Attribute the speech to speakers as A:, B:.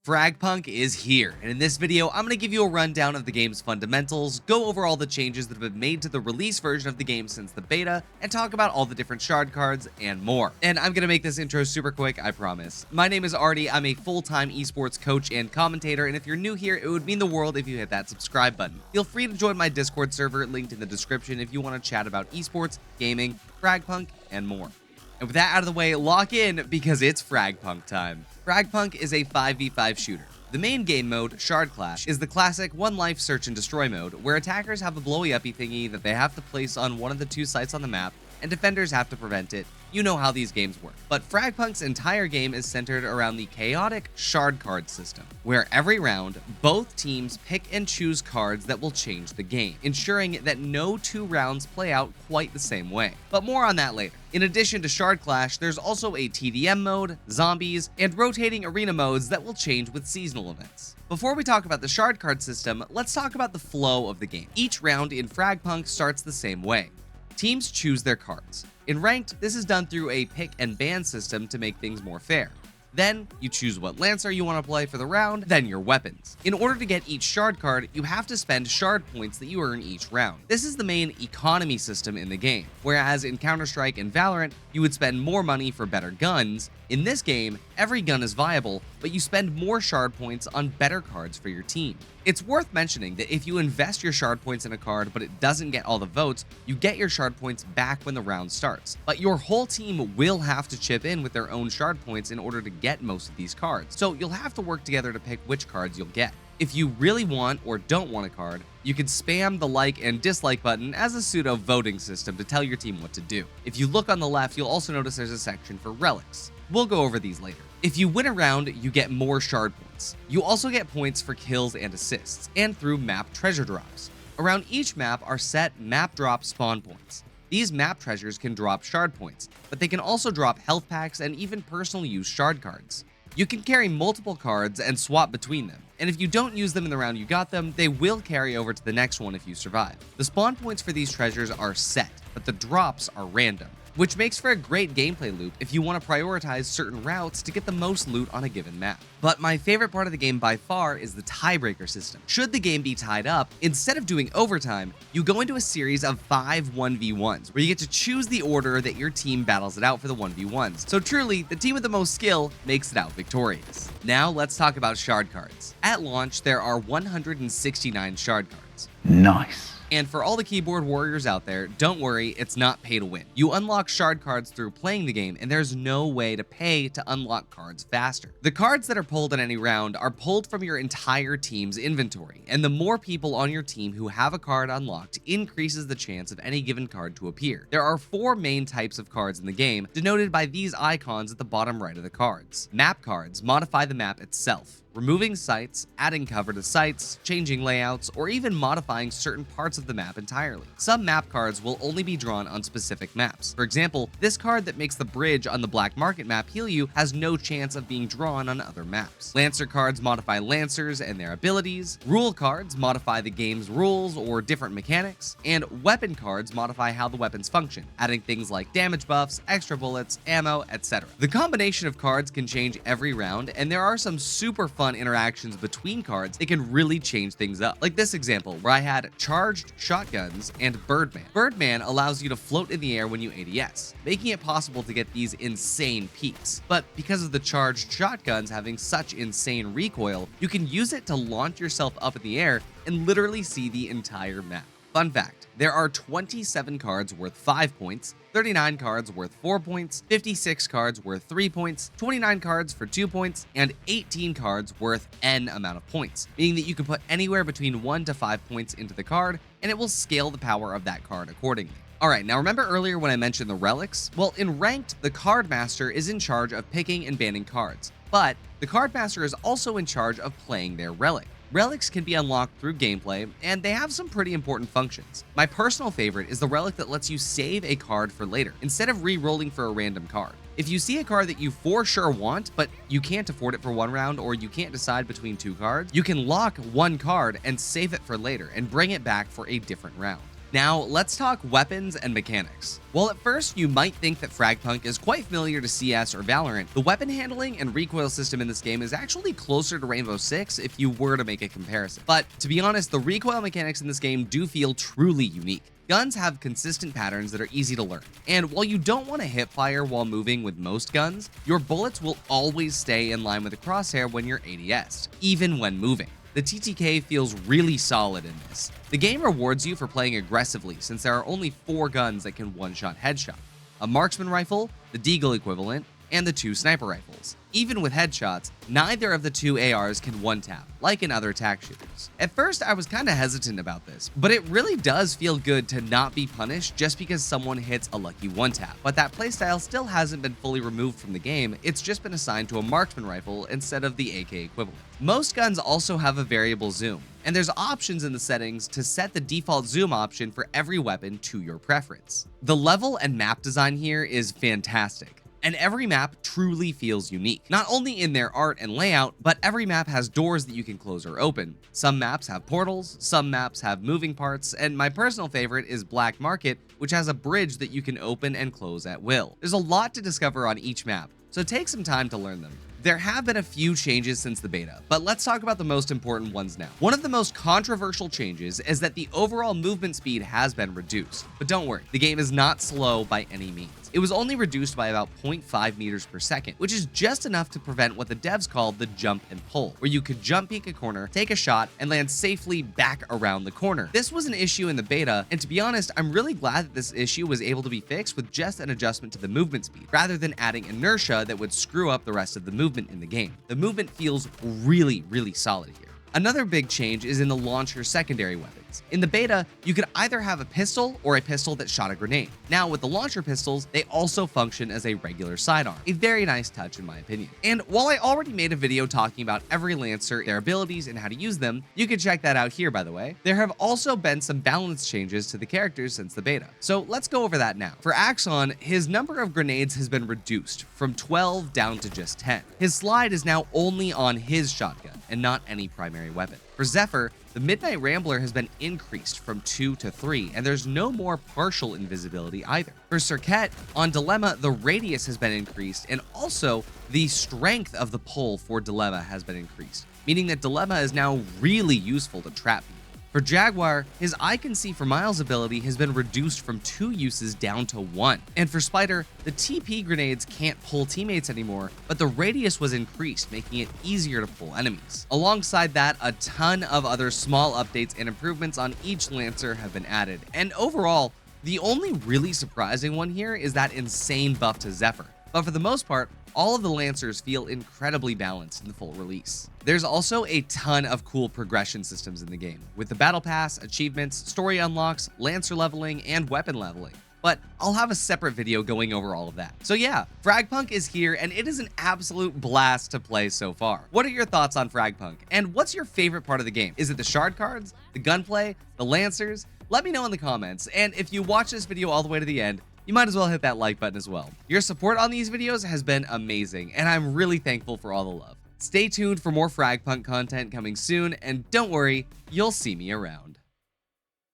A: Fragpunk is here, and in this video, I'm going to give you a rundown of the game's fundamentals, go over all the changes that have been made to the release version of the game since the beta, and talk about all the different shard cards and more. And I'm going to make this intro super quick, I promise. My name is Ardy, I'm a full-time esports coach and commentator, and if you're new here, it would mean the world if you hit that subscribe button. Feel free to join my Discord server, linked in the description, if you want to chat about esports, gaming, Fragpunk, and more. And with that out of the way, lock in because it's Fragpunk time. Fragpunk is a 5v5 shooter. The main game mode, Shard Clash, is the classic one-life search and destroy mode, where attackers have a blowy-uppy thingy that they have to place on one of the two sites on the map, and defenders have to prevent it. You know how these games work. But Fragpunk's entire game is centered around the chaotic shard card system, where every round, both teams pick and choose cards that will change the game, ensuring that no two rounds play out quite the same way. But more on that later. In addition to Shard Clash, there's also a TDM mode, zombies, and rotating arena modes that will change with seasonal events. Before we talk about the shard card system, let's talk about the flow of the game. Each round in Fragpunk starts the same way. Teams choose their cards. In Ranked, this is done through a pick and ban system to make things more fair. Then, you choose what Lancer you want to play for the round, then your weapons. In order to get each shard card, you have to spend shard points that you earn each round. This is the main economy system in the game, whereas in Counter-Strike and Valorant, you would spend more money for better guns. In this game, every gun is viable, but you spend more shard points on better cards for your team. It's worth mentioning that if you invest your shard points in a card but it doesn't get all the votes, you get your shard points back when the round starts. But your whole team will have to chip in with their own shard points in order to get most of these cards, so you'll have to work together to pick which cards you'll get. If you really want or don't want a card, you can spam the like and dislike button as a pseudo voting system to tell your team what to do. If you look on the left, you'll also notice there's a section for relics. We'll go over these later. If you win a round, you get more shard points. You also get points for kills and assists, and through map treasure drops. Around each map are set map drop spawn points. These map treasures can drop shard points, but they can also drop health packs and even personal use shard cards. You can carry multiple cards and swap between them, and if you don't use them in the round you got them, they will carry over to the next one if you survive. The spawn points for these treasures are set, but the drops are random, which makes for a great gameplay loop if you want to prioritize certain routes to get the most loot on a given map. But my favorite part of the game by far is the tiebreaker system. Should the game be tied up, instead of doing overtime, you go into a series of 5 1v1s, where you get to choose the order that your team battles it out for the 1v1s. So truly, the team with the most skill makes it out victorious. Now let's talk about shard cards. At launch, there are 169 shard cards.
B: Nice.
A: And for all the keyboard warriors out there, don't worry, it's not pay to win. You unlock shard cards through playing the game, and there's no way to pay to unlock cards faster. The cards that are pulled in any round are pulled from your entire team's inventory, and the more people on your team who have a card unlocked increases the chance of any given card to appear. There are 4 main types of cards in the game, denoted by these icons at the bottom right of the cards. Map cards modify the map itself, removing sites, adding cover to sites, changing layouts, or even modifying certain parts of the map entirely. Some map cards will only be drawn on specific maps. For example, this card that makes the bridge on the Black Market map heal you has no chance of being drawn on other maps. Lancer cards modify Lancers and their abilities, rule cards modify the game's rules or different mechanics, and weapon cards modify how the weapons function, adding things like damage buffs, extra bullets, ammo, etc. The combination of cards can change every round, and there are some super fun interactions between cards that can really change things up. Like this example, where I had charged shotguns and Birdman. Birdman allows you to float in the air when you ADS, making it possible to get these insane peaks. But because of the charged shotguns having such insane recoil, you can use it to launch yourself up in the air and literally see the entire map. Fun fact, there are 27 cards worth 5 points, 39 cards worth 4 points, 56 cards worth 3 points, 29 cards for 2 points, and 18 cards worth N amount of points, meaning that you can put anywhere between 1 to 5 points into the card, and it will scale the power of that card accordingly. Alright, now remember earlier when I mentioned the relics? Well, in Ranked, the Card Master is in charge of picking and banning cards, but the Card Master is also in charge of playing their relic. Relics can be unlocked through gameplay, and they have some pretty important functions. My personal favorite is the relic that lets you save a card for later, instead of re-rolling for a random card. If you see a card that you for sure want, but you can't afford it for one round or you can't decide between 2 cards, you can lock one card and save it for later and bring it back for a different round. Now, let's talk weapons and mechanics. While at first you might think that Fragpunk is quite familiar to CS or Valorant, the weapon handling and recoil system in this game is actually closer to Rainbow Six if you were to make a comparison. But to be honest, the recoil mechanics in this game do feel truly unique. Guns have consistent patterns that are easy to learn, and while you don't want to hip fire while moving with most guns, your bullets will always stay in line with the crosshair when you're ADS'd, even when moving. The TTK feels really solid in this. The game rewards you for playing aggressively since there are only 4 guns that can one-shot headshot: a marksman rifle, the deagle equivalent, and the 2 sniper rifles. Even with headshots, neither of the 2 ARs can one-tap, like in other attack shooters. At first, I was kinda hesitant about this, but it really does feel good to not be punished just because someone hits a lucky one-tap. But that playstyle still hasn't been fully removed from the game, it's just been assigned to a marksman rifle instead of the AK equivalent. Most guns also have a variable zoom, and there's options in the settings to set the default zoom option for every weapon to your preference. The level and map design here is fantastic, and every map truly feels unique, not only in their art and layout, but every map has doors that you can close or open. Some maps have portals, some maps have moving parts, and my personal favorite is Black Market, which has a bridge that you can open and close at will. There's a lot to discover on each map, so take some time to learn them. There have been a few changes since the beta, but let's talk about the most important ones now. One of the most controversial changes is that the overall movement speed has been reduced. But don't worry, the game is not slow by any means. It was only reduced by about 0.5 meters per second, which is just enough to prevent what the devs called the jump and pull, where you could jump peek a corner, take a shot, and land safely back around the corner. This was an issue in the beta, and to be honest, I'm really glad that this issue was able to be fixed with just an adjustment to the movement speed, rather than adding inertia that would screw up the rest of the movement in the game. The movement feels really solid here. Another big change is in the launcher secondary weapons. In the beta, you could either have a pistol or a pistol that shot a grenade. Now with the launcher pistols, they also function as a regular sidearm. A very nice touch in my opinion. And while I already made a video talking about every Lancer, their abilities, and how to use them, you can check that out here by the way. There have also been some balance changes to the characters since the beta. So let's go over that now. For Axon, his number of grenades has been reduced from 12 down to just 10. His slide is now only on his shotgun and not any primary weapon. For Zephyr, the Midnight Rambler has been increased from 2 to 3, and there's no more partial invisibility either. For Cirquet, on Dilemma, the radius has been increased, and also the strength of the pull for Dilemma has been increased, meaning that Dilemma is now really useful to trap people. For Jaguar, his I Can See for Miles ability has been reduced from 2 uses down to 1. And for Spider, the TP grenades can't pull teammates anymore, but the radius was increased, making it easier to pull enemies. Alongside that, a ton of other small updates and improvements on each Lancer have been added. And overall, the only really surprising one here is that insane buff to Zephyr. But for the most part, all of the Lancers feel incredibly balanced in the full release. There's also a ton of cool progression systems in the game, with the Battle Pass, achievements, story unlocks, Lancer leveling, and weapon leveling. But I'll have a separate video going over all of that. So yeah, Fragpunk is here, and it is an absolute blast to play so far. What are your thoughts on Fragpunk? And what's your favorite part of the game? Is it the shard cards, the gunplay, the Lancers? Let me know in the comments, and if you watch this video all the way to the end, you might as well hit that like button as well. Your support on these videos has been amazing, and I'm really thankful for all the love. Stay tuned for more Fragpunk content coming soon, and don't worry, you'll see me around.